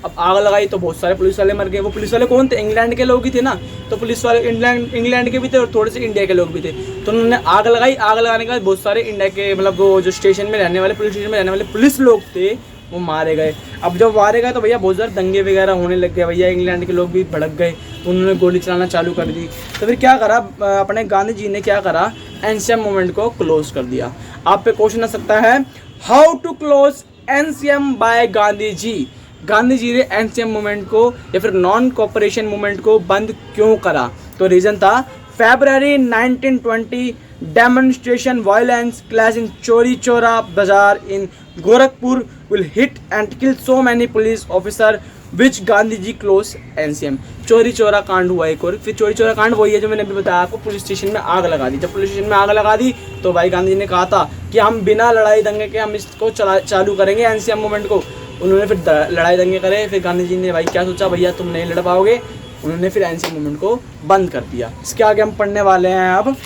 [SPEAKER 1] अब आग लगाई तो बहुत सारे पुलिस वाले मर गए। वो पुलिस वाले कौन थे, इंग्लैंड के लोग ही थे ना, तो पुलिस वाले इंग्लैंड के भी थे और थोड़े से इंडिया के लोग भी थे। तो उन्होंने आग लगाई, आग लगाने के बाद बहुत सारे इंडिया के, मतलब वो जो स्टेशन में रहने वाले, पुलिस स्टेशन में रहने वाले पुलिस लोग थे वो मारे गए। अब जब मारे गए तो भैया बहुत ज़्यादा दंगे वगैरह होने लग गए, भैया इंग्लैंड के लोग भी भड़क गए, तो उन्होंने गोली चलाना चालू कर दी। तो फिर क्या करा अपने गांधी जी ने, क्या करा, एनसीएम मूवमेंट को क्लोज कर दिया। आप पे क्वेश्चन आ सकता है, how to close NCM by Gandhi ji. Gandhi ji ने एनसीएम मूवमेंट को या फिर नॉन कोऑपरेशन मूवमेंट को बंद क्यों करा, तो रीज़न था February 1920 demonstration violence clash in Chori Chora Bazaar in Gorakhpur will hit and kill so many police officer which Gandhi ji close NCM. Chauri Chaura कांड हुआ एक और, फिर चोरी चोरा कांड वही है जो मैंने अभी बताया आपको, पुलिस स्टेशन में आग लगा दी। जब पुलिस स्टेशन में आग लगा दी तो भाई गांधी जी ने कहा था कि हम बिना लड़ाई दंगे के हम इसको चालू करेंगे एनसीएम मूवमेंट को। उन्होंने फिर लड़ाई दंगे करे, फिर गांधी जी ने भाई क्या सोचा, भैया तुम नहीं लड़ पाओगे, उन्होंने फिर एनसीएम मूवमेंट को बंद कर दिया। इसके आगे हम पढ़ने वाले हैं अब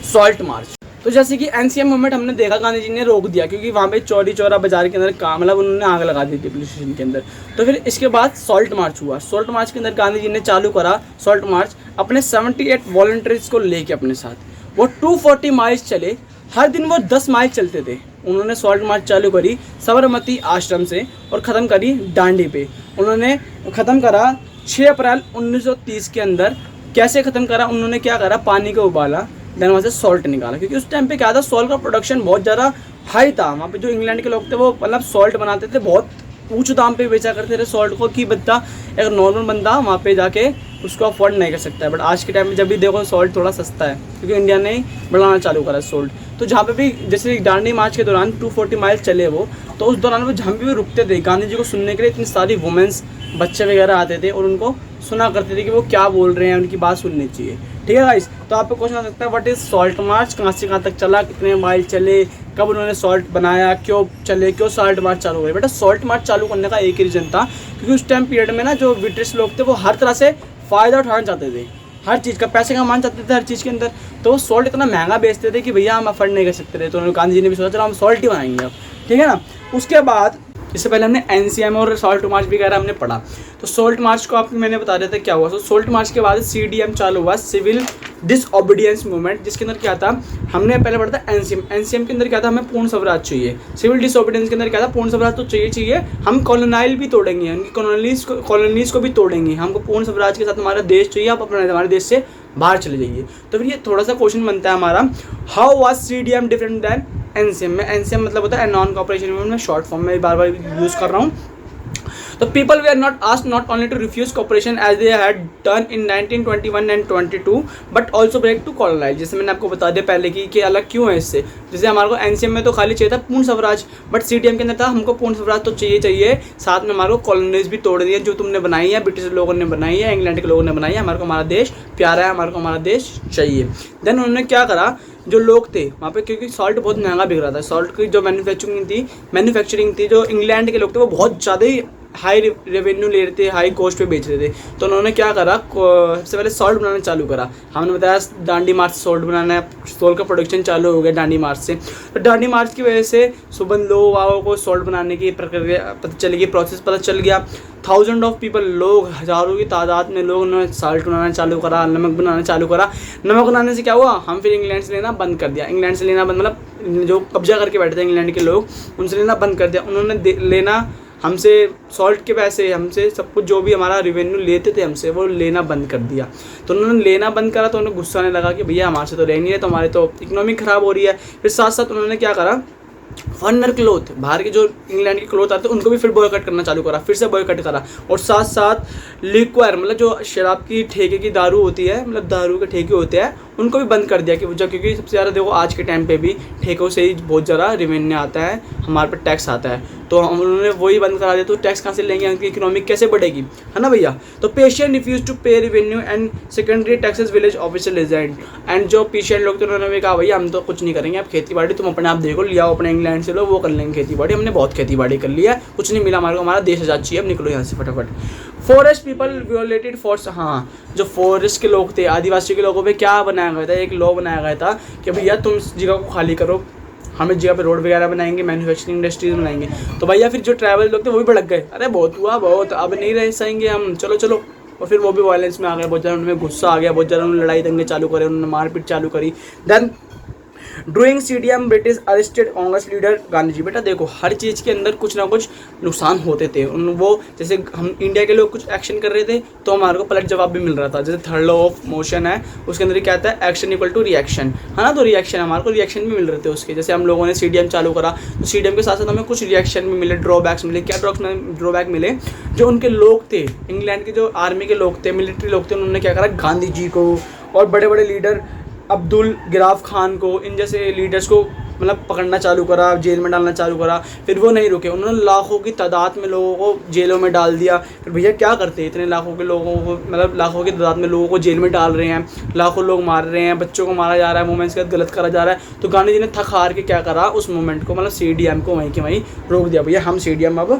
[SPEAKER 1] सॉल्ट मार्च। तो जैसे कि एनसीएम मूवमेंट हमने देखा गांधी जी ने रोक दिया क्योंकि वहाँ पे चौरी चौरा बाजार के अंदर काम, मतलब उन्होंने आग लगा दी थी पुलिस स्टेशन के अंदर। तो फिर इसके बाद सॉल्ट मार्च हुआ। सॉल्ट मार्च के अंदर गांधी जी ने चालू करा सॉल्ट मार्च अपने 78 वॉलंटियर्स को लेके अपने साथ। वो 240 माइल्स चले, हर दिन वो 10 माइल चलते थे। उन्होंने सॉल्ट मार्च चालू करी साबरमती आश्रम से और ख़त्म करी डांडी पे। उन्होंने ख़त्म करा 6 अप्रैल 1930 के अंदर। कैसे ख़त्म करा, उन्होंने क्या करा, पानी को उबाला, देन वहाँ से सॉल्ट निकाला, क्योंकि उस टाइम पे क्या था, सॉल्ट का प्रोडक्शन बहुत ज़्यादा हाई था। वहाँ पे जो इंग्लैंड के लोग थे वो मतलब सॉल्ट बनाते थे, बहुत ऊंचे दाम पे बेचा करते थे सॉल्ट को, कि बंदा एक नॉर्मल बंदा वहाँ पे जाके उसको अफोर्ड नहीं कर सकता है। बट आज के टाइम में जब भी देखो सॉल्ट थोड़ा सस्ता है क्योंकि इंडिया ने बनाना चालू करा सॉल्ट। तो जहाँ पे भी जैसे दांडी मार्च के दौरान 240 माइल चले वो, तो उस दौरान वो जहाँ भी रुकते थे गांधी जी को सुनने के लिए इतनी सारी वुमेंस बच्चे वगैरह आते थे और उनको सुना करते थे कि वो क्या बोल रहे हैं, उनकी बात सुननी चाहिए। ठीक है गाइस, तो आपको क्वेश्चन आ सकता है व्हाट इज सॉल्ट मार्च, कहाँ से कहाँ तक चला, कितने माइल चले, कब उन्होंने सॉल्ट बनाया, क्यों चले, क्यों सॉल्ट मार्च चालू हुई। बेटा सॉल्ट मार्च चालू करने का एक ही रीजन था क्योंकि उस टाइम पीरियड में ना जो ब्रिटिश लोग थे वो हर तरह से फ़ायदा उठाना चाहते थे, हर चीज़ का पैसे कमाना चाहते थे हर चीज़ के अंदर। तो वो सॉल्ट इतना महंगा बेचते थे कि भैया हम अफोर्ड नहीं कर सकते थे। तो गांधी जी ने भी सोचा चलो हम सॉल्ट ही बनाएंगे अब, ठीक है ना। उसके बाद इससे पहले हमने एनसीएम और सॉल्ट मार्च वगैरह हमने पढ़ा। तो सॉल्ट मार्च को आपको मैंने बता दिया था क्या हुआ। तो सॉल्ट मार्च के बाद सीडीएम चालू हुआ, सिविल डिसओबीडियंस मूवमेंट, जिसके अंदर क्या था, हमने पहले पढ़ा था एनसीएम। एनसीएम के अंदर क्या था, हमें पूर्ण स्वराज चाहिए। सिविल डिसओबीडियंस के अंदर क्या था, पूर्ण स्वराज तो चाहिए, हम कॉलोनाइल भी तोड़ेंगे, उनकी कॉलोनीज को भी तोड़ेंगे, हमको पूर्ण स्वराज के साथ हमारा देश चाहिए, आप अपने हमारे देश से बाहर चले जाइए। तो फिर ये थोड़ा सा क्वेश्चन बनता है हमारा, how was CDM different than NCM. में एनसीएम मतलब होता है नॉन कॉपरेशन मूवमेंट, में शॉर्ट फॉर्म में बार बार यूज़ कर रहा हूँ। तो people were not asked not only to refuse cooperation as they had done in 1921 and 22 but also break to colonize. जैसे मैंने आपको बता दिया पहले कि अलग क्यों है इससे। जैसे हमारे को एनसीएम में तो खाली चाहिए था पूर्ण स्वराज, बट सीडीएम के अंदर था हमको पूर्ण स्वराज तो चाहिए, साथ में हमारे को कॉलोनीज भी तोड़ दी है जो तुमने बनाई है, ब्रिटिश लोगों ने बनाई है, इंग्लैंड के लोगों ने बनाई है। हमारे को हमारा देश प्यारा है, हमारे को हमारा देश चाहिए। देन उन्होंने क्या करा, जो लोग थे वहाँ पे, क्योंकि सॉल्ट बहुत महंगा बिक रहा था, सॉल्ट की जो मैन्युफैक्चरिंग थी जो इंग्लैंड के लोग थे वो बहुत ज़्यादा ही हाई रेवेन्यू ले रहे थे, हाई कॉस्ट पे बेच रहे थे। तो उन्होंने क्या करा, सबसे पहले सॉल्ट बनाना चालू करा। हमने बताया डांडी मार्च से सॉल्ट बनाना है, सॉल्ट का प्रोडक्शन चालू हो गया डांडी मार्च से। तो डांडी मार्च की वजह से सुबह लोगों को सॉल्ट बनाने की प्रक्रिया पता चल गई, प्रोसेस पता चल गया। 1000 ऑफ पीपल, लोग हज़ारों की तादाद में लोग उन्होंने सॉल्ट बनाना चालू करा, नमक बनाना चालू करा। नमक बनाने से क्या हुआ, हम फिर इंग्लैंड से लेना बंद कर दिया। इंग्लैंड से लेना बंद मतलब जो कब्जा करके बैठे थे इंग्लैंड के लोग, उनसे लेना बंद कर दिया। उन्होंने लेना हमसे सॉल्ट के पैसे, हमसे सब कुछ जो भी हमारा रेवेन्यू लेते थे हमसे, वो लेना बंद कर दिया। तो उन्होंने लेना बंद करा तो उन्हें गुस्सा आने लगा कि भैया हमारे से तो रह नहीं है, तो हमारे तो इकोनॉमी ख़राब हो रही है। फिर साथ साथ उन्होंने क्या करा, फॉरेनर क्लोथ, बाहर के जो इंग्लैंड के क्लोथ आते हैं उनको भी फिर बॉयकॉट करना चालू करा, फिर से बॉयकॉट करा। और साथ साथ लिक्वायर मतलब जो शराब की ठेके की दारू होती है, मतलब दारू के ठेके होते हैं, उनको भी बंद कर दिया कि क्योंकि सबसे ज़्यादा देखो आज के टाइम पे भी ठेकों से ही बहुत ज़्यादा रेवेन्यू आता है, हमारे पर टैक्स आता है, तो हम उन्होंने वही बंद करा दिया। तो टैक्स कहाँ से लेंगे, उनकी इकोनॉमिक कैसे बढ़ेगी, है ना भैया। तो पेशिएंट रिफ्यूज टू पे revenue and secondary taxes village officer resign. And जो पेशिएंट लोग थे उन्होंने भी कहा भैया हम तो कुछ नहीं करेंगे, आप खेती बाड़ी तुम अपने आप देखो, लिया अपने इंग्लैंड से लोग, वो कर लेंगे खेती बाड़ी, हमने बहुत खेती बाड़ी कर लिया है, कुछ नहीं मिला हमारे को, हमारा देश आजाद चाहिए, अब निकलो यहाँ से फटाफट। फॉरेस्ट पीपल वियोलेटेड फॉरेस्ट, हाँ जो फॉरेस्ट के लोग थे, आदिवासी के लोगों पे क्या बनाया गया था, एक लॉ बनाया गया था कि भैया तुम इस जगह को खाली करो, हम इस जगह पे रोड वगैरह बनाएंगे, मैन्युफैक्चरिंग इंडस्ट्रीज बनाएंगे। तो भैया फिर जो ट्रैवल लोग थे वो भी भड़क गए, अरे बहुत हुआ बहुत, अब नहीं रह सकेंगे हम, चलो चलो। और फिर वो भी वायलेंस में आ गए, बहुत ज़्यादा उनमें गुस्सा आ गया, बहुत ज़्यादा उन्होंने लड़ाई दंगे चालू करे, उन्होंने मारपीट चालू करी। Then during CDM British arrested Congress leader Gandhi ji. बेटा देखो हर चीज़ के अंदर कुछ ना कुछ नुकसान होते थे, उन वो जैसे हम इंडिया के लोग कुछ एक्शन कर रहे थे तो हमारे को पलट जवाब भी मिल रहा था। जैसे थर्ड लॉ ऑफ मोशन है, उसके अंदर क्या आता है, एक्शन इक्वल टू रिएक्शन, है ना। तो रिएक्शन हमारे को रिएक्शन भी मिल रहे थे उसके। जैसे हम लोगों ने CDM चालू करा तो CDM के साथ साथ हमें कुछ रिएक्शन भी मिले, ड्रॉबैक्स मिले। क्या ड्रॉबैक मिले, जो उनके लोग थे इंग्लैंड के, जो आर्मी के लोग थे, मिलिट्री लोग थे, उन्होंने क्या करा, गांधी जी को और बड़े बड़े लीडर अब्दुल गिराफ खान को, इन जैसे लीडर्स को मतलब पकड़ना चालू करा, जेल में डालना चालू करा। फिर वो नहीं रुके, उन्होंने लाखों की तादाद में लोगों को जेलों में डाल दिया। फिर भैया क्या करते हैं, इतने लाखों के लोगों को, मतलब लाखों की तादाद में लोगों को जेल में डाल रहे हैं, लाखों लोग मार रहे हैं, बच्चों को मारा जा रहा है, वुमेन्स के साथ गलत करा जा रहा है। तो गांधी जी ने थक हार के क्या करा, उस मूवमेंट को मतलब CDM को वहीं के वहीं रोक दिया, भैया हम CDM अब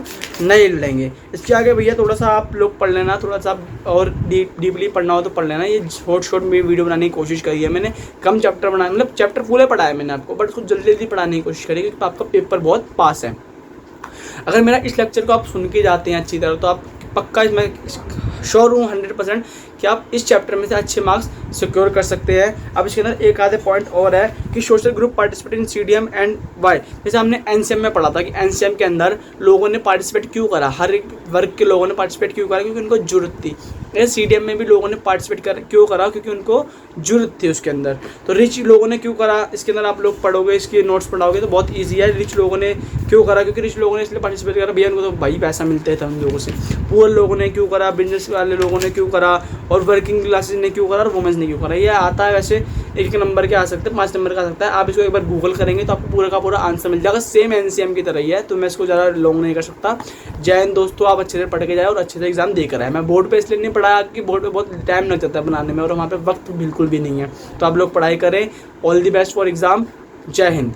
[SPEAKER 1] नहीं लड़ेंगे। इसके आगे भैया थोड़ा सा आप लोग पढ़ लेना, थोड़ा सा और डीपली पढ़ना हो तो पढ़ लेना। ये शॉर्ट में वीडियो बनाने की कोशिश करी है मैंने, कम चैप्टर बनाए, मतलब चैप्टर पूरे पढ़ाया मैंने आपको, बट कुछ जल्दी जल्दी पढ़ाने की कोशिश करिए क्योंकि आपका पेपर बहुत पास है। अगर मेरा इस लेक्चर को आप सुन के जाते हैं अच्छी तरह तो आप पक्का, मैं श्योर हूँ 100% कि आप इस चैप्टर में से अच्छे मार्क्स सिक्योर कर सकते हैं। अब इसके अंदर एक आधे पॉइंट और है कि social group participate in CDM and why. जैसे हमने NCM में पढ़ा था कि NCM के अंदर लोगों ने पार्टिसिपेट क्यों करा, हर एक वर्ग के लोगों ने पार्टिसिपेट क्यों करा, क्योंकि उनको जरूरत थी। CDM में भी लोगों ने पार्टिसिपेट क्यों करा, क्योंकि उनको जरूरत थी उसके अंदर। तो रिच लोगों ने क्यों करा, इसके अंदर आप लोग पढ़ोगे, इसके नोट्स पढ़ाओगे तो बहुत ईजी है। रिच लोगों ने क्यों करा, क्योंकि रिच लोगों ने इसलिए पार्टिसिपेट करा, भैया उनको तो भाई पैसा मिलता था उन लोगों से। पुअर लोगों ने क्यों करा, बिजनेस वाले लोगों ने क्यों करा, और वर्किंग क्लासेस ने क्यों करा, और वुमेन्स ने क्यों करा। ये आता है वैसे एक नंबर के आ सकते हैं, 5 नंबर का आ सकता है। आप इसको एक बार गूगल करेंगे तो आपको पूरा का पूरा आंसर मिल जाएगा, सेम NCM की तरह ही है। तो मैं इसको ज़्यादा लॉन्ग नहीं कर सकता। जय हिंद दोस्तों, आप अच्छे से पढ़ के जाए और अच्छे से एग्जाम देकर आए। मैं बोर्ड पे इसलिए नहीं पढ़ाया कि बोर्ड पे बहुत टाइम लग जाता है बनाने में और वहाँ पे वक्त बिल्कुल भी नहीं है। तो आप लोग पढ़ाई करें। All the best for exam. जय हिंद।